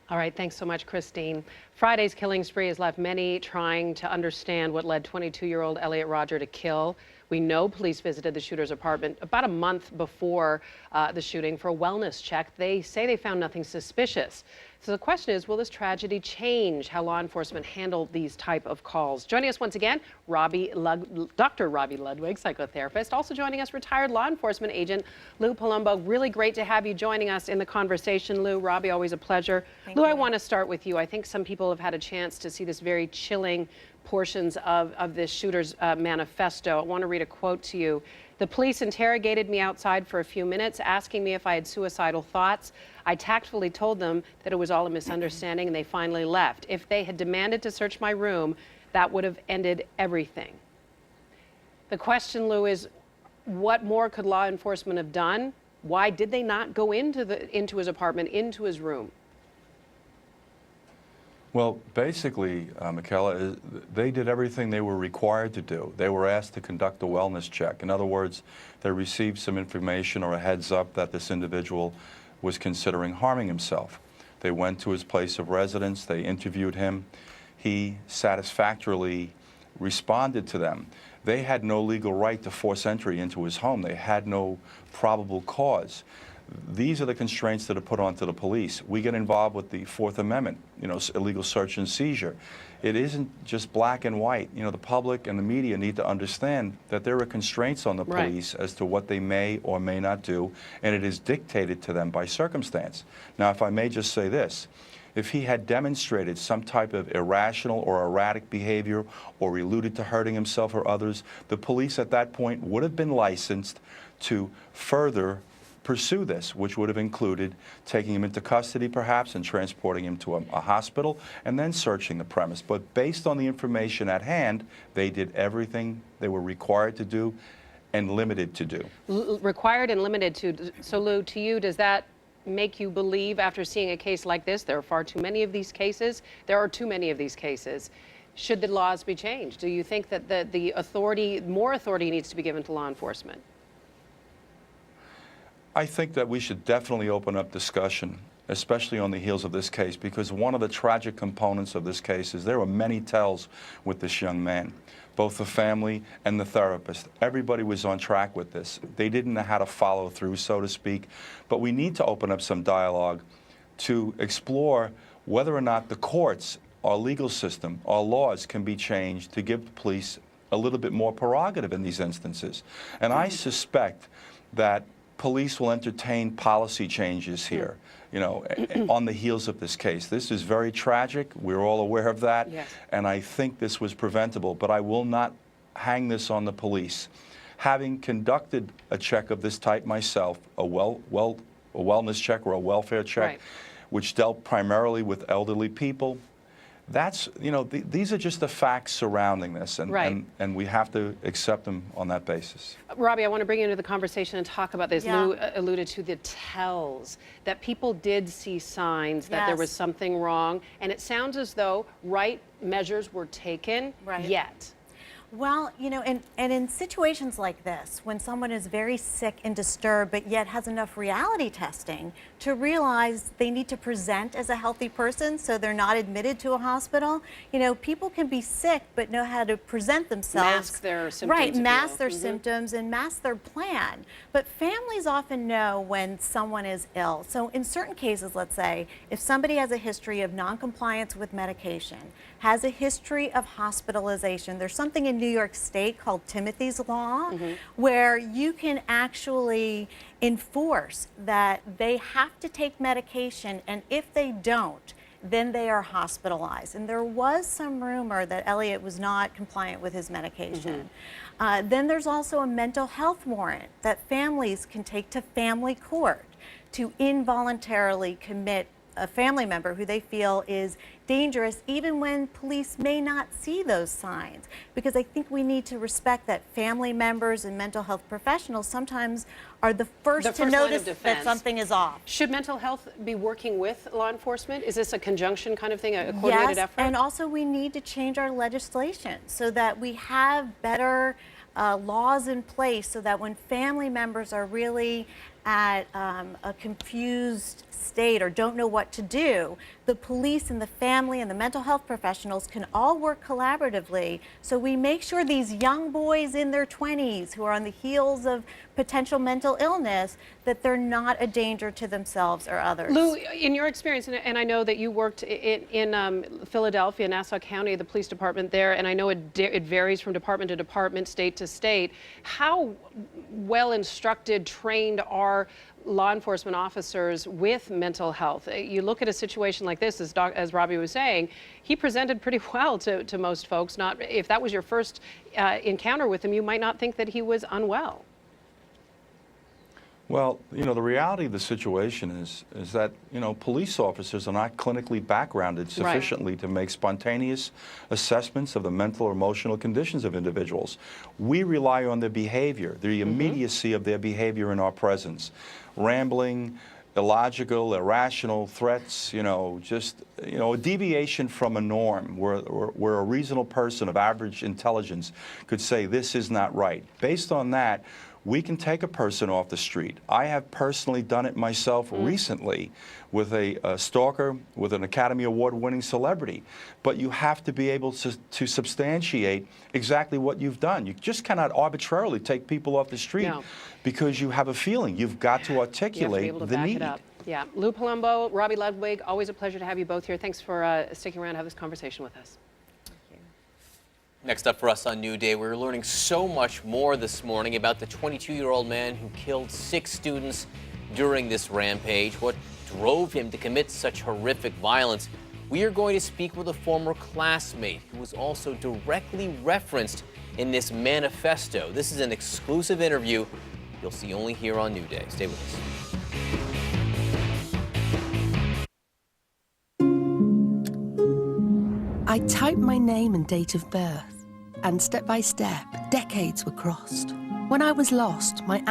All right, thanks so much, Christine. Friday's killing spree has left many trying to understand what led 22-year-old Elliot Rodger to kill. We know police visited the shooter's apartment about a month before the shooting for a wellness check. They say they found nothing suspicious. So the question is, will this tragedy change how law enforcement handle these type of calls? Joining us once again, Dr. Robbie Ludwig, psychotherapist. Also joining us, retired law enforcement agent Lou Palumbo. Really great to have you joining us in the conversation, Lou. Robbie, always a pleasure. Lou, I want to start with you. I think some people have had a chance to see this very chilling portions of this shooter's manifesto. I want to read a quote to you. The police interrogated me outside for a few minutes, asking me if I had suicidal thoughts. I tactfully told them that it was all a misunderstanding, and they finally left. If they had demanded to search my room, that would have ended everything. The question, Lou, is what more could law enforcement have done? Why did they not go into his apartment, into his room? Well, basically, Michaela, they did everything they were required to do. They were asked to conduct a wellness check. In other words, they received some information or a heads up that this individual was considering harming himself. They went to his place of residence. They interviewed him. He satisfactorily responded to them. They had no legal right to force entry into his home. They had no probable cause. These are the constraints that are put onto the police. We get involved with the Fourth Amendment, illegal search and seizure. It isn't just black and white. The public and the media need to understand that there are constraints on the police as to what they may or may not do, and it is dictated to them by circumstance. Now, if I may just say this, if he had demonstrated some type of irrational or erratic behavior or alluded to hurting himself or others, the police at that point would have been licensed to further pursue this, which would have included taking him into custody perhaps and transporting him to a hospital and then searching the premise. But based on the information at hand, they did everything they were required to do and limited to do. Required and limited to. So Lou, to you, does that make you believe, after seeing a case like this, there are far too many of these cases, there are too many of these cases, should the laws be changed? Do you think that more authority needs to be given to law enforcement? I think that we should definitely open up discussion, especially on the heels of this case, because one of the tragic components of this case is there were many tells with this young man, both the family and the therapist. Everybody was on track with this. They didn't know how to follow through, so to speak. But we need to open up some dialogue to explore whether or not the courts, our legal system, our laws can be changed to give the police a little bit more prerogative in these instances. And I suspect that police will entertain policy changes here, on the heels of this case. This is very tragic. We're all aware of that. Yes. And I think this was preventable, but I will not hang this on the police. Having conducted a check of this type myself, a wellness check or a welfare check, which dealt primarily with elderly people, that's, these are just the facts surrounding this, and we have to accept them on that basis. Robbie, I want to bring you into the conversation and talk about this. Lou alluded to the tells, that people did see signs that there was something wrong, and it sounds as though right measures were taken yet. Well, and in situations like this, when someone is very sick and disturbed, but yet has enough reality testing to realize they need to present as a healthy person so they're not admitted to a hospital, people can be sick but know how to present themselves. Mask their symptoms. Mask their symptoms and mask their plan. But families often know when someone is ill. So in certain cases, let's say, if somebody has a history of noncompliance with medication, has a history of hospitalization, there's something in New York State called Timothy's Law, where you can actually enforce that they have to take medication, and if they don't, then they are hospitalized. And there was some rumor that Elliot was not compliant with his medication. Then there's also a mental health warrant that families can take to family court to involuntarily commit a family member who they feel is dangerous, even when police may not see those signs. Because I think we need to respect that family members and mental health professionals sometimes are the first to notice that something is off. Should mental health be working with law enforcement? Is this a conjunction kind of thing, a coordinated effort? And also we need to change our legislation so that we have better laws in place so that when family members are really at a confused state or don't know what to do, the police and the family and the mental health professionals can all work collaboratively. So we make sure these young boys in their 20s who are on the heels of potential mental illness, that they're not a danger to themselves or others. Lou, in your experience, and I know that you worked in Philadelphia, Nassau County, the police department there, and I know it varies from department to department, state to state. How well instructed, trained are law enforcement officers with mental health? You look at a situation like this, as Robbie was saying, he presented pretty well to most folks. Not if that was your first encounter with him, you might not think that he was unwell. Well, you know, the reality of the situation is that, you know, police officers are not clinically backgrounded sufficiently to make spontaneous assessments of the mental or emotional conditions of individuals. We rely on their behavior, the immediacy of their behavior in our presence. Rambling, illogical, irrational threats, you know, just, you know, a deviation from a norm where a reasonable person of average intelligence could say this is not right. Based on that, we can take a person off the street. I have personally done it myself recently with a stalker, with an Academy Award-winning celebrity. But you have to be able to substantiate exactly what you've done. You just cannot arbitrarily take people off the street because you have a feeling. You've got to articulate the need. Yeah, Lou Palumbo, Robbie Ludwig, always a pleasure to have you both here. Thanks for sticking around to have this conversation with us. Next up for us on New Day, we're learning so much more this morning about the 22-year-old man who killed 6 students during this rampage. What drove him to commit such horrific violence? We are going to speak with a former classmate who was also directly referenced in this manifesto. This is an exclusive interview you'll see only here on New Day. Stay with us. I typed my name and date of birth, and step by step, decades were crossed. When I was lost, my